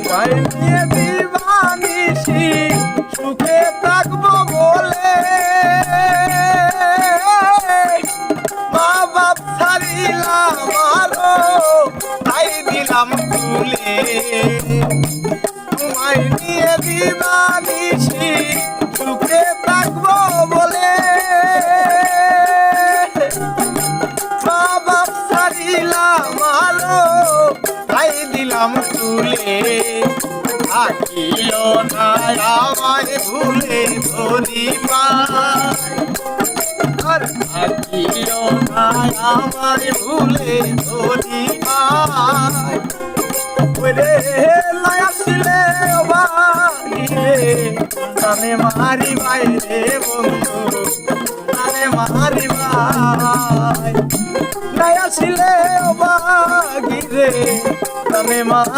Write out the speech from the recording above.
তোমায় নিয়ে দিবানিশি সুখে থাকবো বলে মা বাপ ছাড়িলাম আরো তাই দিলাম তুলে তোমায় নিয়ে দিবানিশি সুখে থাকবো বলে মা বাপ ছাড়িলাম আরো তাই দিলাম তুলে থাকিও না আমায় ভুলে ধরিবাই আর থাকিও না আমায় ভুলে ধরিবাই ওরে লায়াছিলে বাড়িরে তানে মারিবাই রে বন্ধু তানে মারিবাই লায়াছিলে বাগিরে তানে